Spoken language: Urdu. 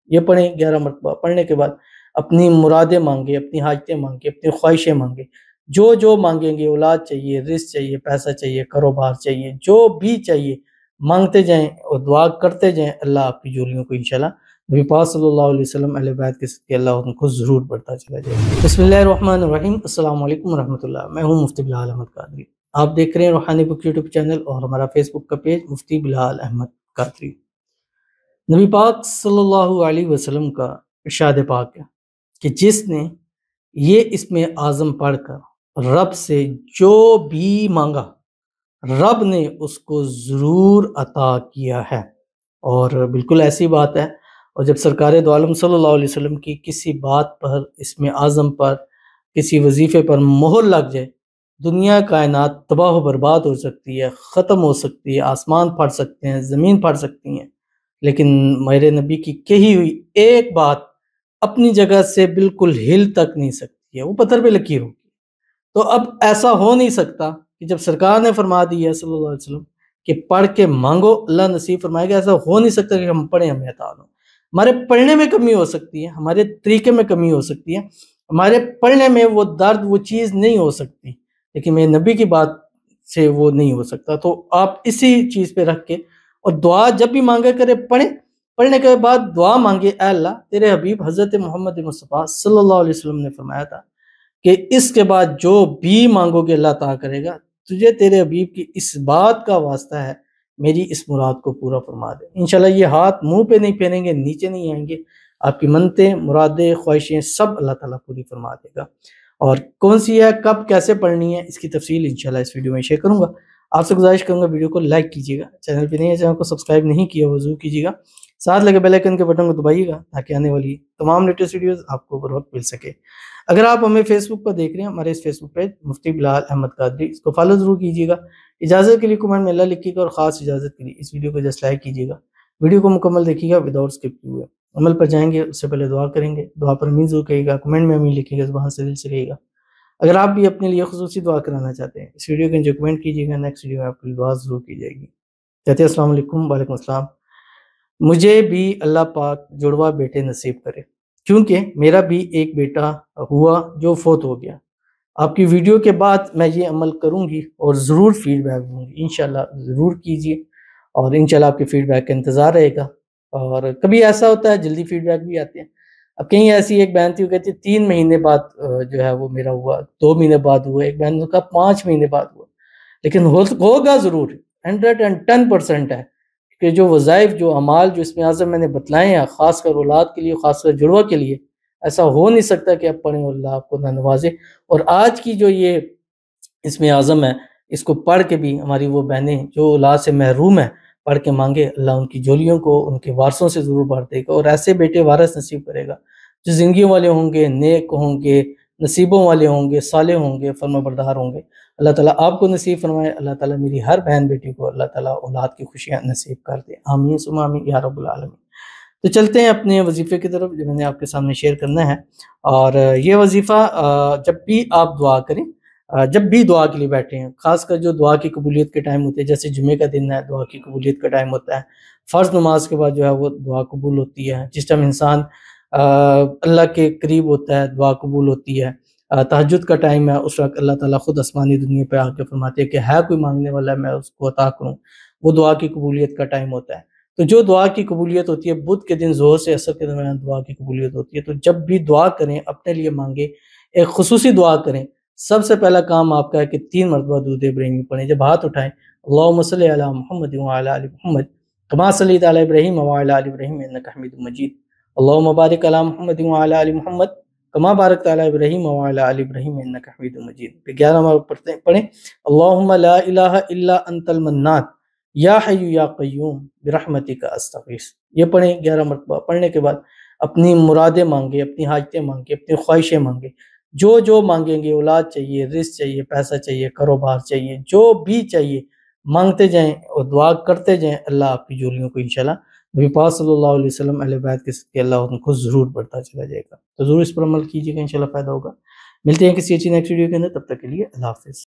یہ پڑھیں 11 مرتبہ، پڑھنے کے بعد اپنی مرادیں مانگے، اپنی حاجتیں مانگے، اپنی خواہشیں مانگے، جو مانگیں گے، اولاد چاہیے، رزق چاہیے، پیسہ چاہیے، کاروبار چاہیے، جو بھی چاہیے مانگتے جائیں اور دعا کرتے جائیں، اللہ آپ کی جولیوں کو انشاءاللہ نبی پاک صلی اللہ علیہ وسلم اہل بیت کے صدقے اللہ ان کو ضرور بڑھتا چلا جائے گا۔ بسم اللہ الرحمن الرحیم، السلام علیکم ورحمۃ اللہ، میں ہوں مفتی بلال احمد قادری۔ آپ دیکھ رہے ہیں روحانی بک یوٹیوب چینل اور ہمارا فیس بک کا پیج مفتی بلال احمد قادری۔ نبی پاک صلی اللہ علیہ وسلم کا ارشاد پاک ہے کہ جس نے یہ اسم اعظم پڑھ کر رب سے جو بھی مانگا، رب نے اس کو ضرور عطا کیا ہے۔ اور بالکل ایسی بات ہے، اور جب سرکار دو عالم صلی اللہ علیہ وسلم کی کسی بات پر، اسم اعظم پر، کسی وظیفے پر مہر لگ جائے، دنیا کائنات تباہ و برباد ہو سکتی ہے، ختم ہو سکتی ہے، آسمان پھٹ سکتے ہیں، زمین پھٹ سکتی ہیں، لیکن میرے نبی کی کہی ہوئی ایک بات اپنی جگہ سے بالکل ہل تک نہیں سکتی ہے، وہ پتھر پہ لکیر ہوگی۔ تو اب ایسا ہو نہیں سکتا کہ جب سرکار نے فرما دیا صلی اللہ علیہ وسلم کہ پڑھ کے مانگو اللہ نصیب فرمائے گا، ایسا ہو نہیں سکتا کہ ہم پڑھیں ہمیں عطا ہو۔ ہمارے پڑھنے میں کمی ہو سکتی ہے، ہمارے طریقے میں کمی ہو سکتی ہے، ہمارے پڑھنے میں وہ درد، وہ چیز نہیں ہو سکتی، لیکن میرے نبی کی بات سے وہ نہیں ہو سکتا۔ تو آپ اسی چیز پہ رکھ کے اور دعا جب بھی مانگا کرے، پڑھنے کے بعد دعا مانگے، اے اللہ تیرے حبیب حضرت محمد مصطفیٰ صلی اللہ علیہ وسلم نے فرمایا تھا کہ اس کے بعد جو بھی مانگو گے اللہ عطا کرے گا، تجھے تیرے حبیب کی اس بات کا واسطہ ہے، میری اس مراد کو پورا فرما دے۔ انشاءاللہ یہ ہاتھ منہ پہ نہیں پھیریں گے، نیچے نہیں آئیں گے، آپ کی منتیں، مرادیں، خواہشیں سب اللہ تعالیٰ پوری فرما دے گا۔ اور کون سی ہے، کب، کیسے پڑھنی ہے، اس کی تفصیل انشاءاللہ اس ویڈیو میں شیئر کروں گا۔ آپ سے گزارش کروں گا ویڈیو کو لائک کیجیے گا، چینل پہ نہیں ہے چینل کو سبسکرائب نہیں کیا وہ ضرور کیجیے گا، ساتھ لگے بیل آئیکن کے بٹن کو دبائیے گا تاکہ آنے والی تمام لیٹسٹ ویڈیوز آپ کو بر وقت مل سکے۔ اگر آپ ہمیں فیس بک پر دیکھ رہے ہیں، ہمارے اس فیس بک پیج مفتی بلال احمد قادری، اس کو فالو ضرور کیجیے گا۔ اجازت کے لیے کمنٹ میں اللہ لکھیے گا، اور خاص اجازت کے لیے اس ویڈیو کو جسٹ لائک کیجیے گا، ویڈیو کو مکمل دیکھیے گا وداؤٹ اسکپ کیے ہوئے۔ عمل پر جائیں گے اس سے پہلے دعا کریں گے، دعا پر امین ضرور کہیے گا، کمنٹ میں امین لکھیے گا، زبان سے دل سے کہیے گا۔ اگر آپ بھی اپنے لیے خصوصی دعا کرانا چاہتے ہیں، اس ویڈیو کے نیچے کمنٹ کیجیے گا، نیکسٹ ویڈیو میں آپ کی دعا ضرور کی جائے گی۔ کہتے ہیں السلام علیکم، وعلیکم السلام، مجھے بھی اللہ پاک جڑوا بیٹے نصیب کرے، کیونکہ میرا بھی ایک بیٹا ہوا جو فوت ہو گیا۔ آپ کی ویڈیو کے بعد میں یہ عمل کروں گی اور ضرور فیڈ بیک دوں گی، انشاءاللہ ضرور کیجیے، اور انشاءاللہ آپ کے فیڈ بیک کا انتظار رہے گا۔ اور کبھی ایسا ہوتا ہے جلدی فیڈ بیک بھی آتے ہیں، اب کہیں ایسی ایک بہن تھی وہ کہتی ہے 3 مہینے بعد جو ہے وہ میرا ہوا، 2 مہینے بعد ہوا، ایک بہن نے کہا 5 مہینے بعد ہوا، لیکن ہوگا ضرور، 110% ہے کہ جو وظائف، جو اعمال، جو اسم اعظم میں نے بتلائے ہیں، خاص کر اولاد کے لیے، خاص کر جڑوا کے لیے، ایسا ہو نہیں سکتا کہ آپ پڑھیں اور اللہ آپ کو نہ نوازے۔ اور آج کی جو یہ اسم اعظم ہے، اس کو پڑھ کے بھی ہماری وہ بہنیں جو اولاد سے محروم ہیں، پڑھ کے مانگے، اللہ ان کی جولیوں کو ان کے وارثوں سے ضرور بھر دے گا، اور ایسے بیٹے وارث نصیب کرے گا جو زندگیوں والے ہوں گے، نیک ہوں گے، نصیبوں والے ہوں گے، صالح ہوں گے، فرما بردار ہوں گے۔ اللہ تعالیٰ آپ کو نصیب فرمائے، اللہ تعالیٰ میری ہر بہن بیٹی کو اللہ تعالیٰ اولاد کی خوشیاں نصیب کر دے، آمین ثم آمین یا رب العالمین۔ تو چلتے ہیں اپنے وظیفے کی طرف جو میں نے آپ کے سامنے شیئر کرنا ہے۔ اور یہ وظیفہ جب بھی آپ دعا کریں، جب بھی دعا کے لیے بیٹھے ہیں، خاص کر جو دعا کی قبولیت کے ٹائم ہوتے ہیں، جیسے جمعے کا دن ہے، دعا کی قبولیت کا ٹائم ہوتا ہے، فرض نماز کے بعد جو ہے وہ دعا قبول ہوتی ہے، جس ٹائم انسان اللہ کے قریب ہوتا ہے دعا قبول ہوتی ہے، تہجد کا ٹائم ہے، اس وقت اللہ تعالیٰ خود آسمانی دنیا پہ آ کے فرماتے ہیں کہ ہے کوئی مانگنے والا ہے میں اس کو عطا کروں، وہ دعا کی قبولیت کا ٹائم ہوتا ہے۔ تو جو دعا کی قبولیت ہوتی ہے بدھ کے دن ظہر سے عصر کے درمیان دعا کی قبولیت ہوتی ہے۔ تو جب بھی دعا کریں اپنے لیے مانگے، ایک خصوصی دعا کریں، سب سے پہلا کام آپ کا ہے کہ 3 مرتبہ درود ابراہیمی پڑھیں۔ جب ہاتھ اٹھائیں، اللہم صلی علی محمد وعلی آل محمد کما صلیت علی ابراہیم وعلی آل ابراہیم انک حمید مجید، اللہم بارک علی محمد وعلی آل محمد کما بارکت علی ابراہیم وعلی آل ابراہیم انک حمید مجید۔ پھر 11 مرتبہ پڑھیں، اللہم لا الہ الا انت المنان یا حی یا قیوم برحمتک استغیث۔ یہ پڑھیں 11 مرتبہ، پڑھنے کے بعد اپنی مرادیں مانگے، اپنی حاجتیں مانگے، اپنی خواہشیں مانگے، جو مانگیں گے، اولاد چاہیے، رزق چاہیے، پیسہ چاہیے، کاروبار چاہیے، جو بھی چاہیے مانگتے جائیں اور دعا کرتے جائیں، اللہ آپ کی جولیوں کو انشاءاللہ نبی پاک صلی اللہ علیہ وسلم اہل بیت کے صدقے اللہ ان کو ضرور بڑھتا چلا جائے گا۔ تو ضرور اس پر عمل کیجیے گا، انشاءاللہ فائدہ ہوگا۔ ملتے ہیں کسی اچھی نیکسٹ ویڈیو کے اندر، تب تک کے لیے اللہ حافظ۔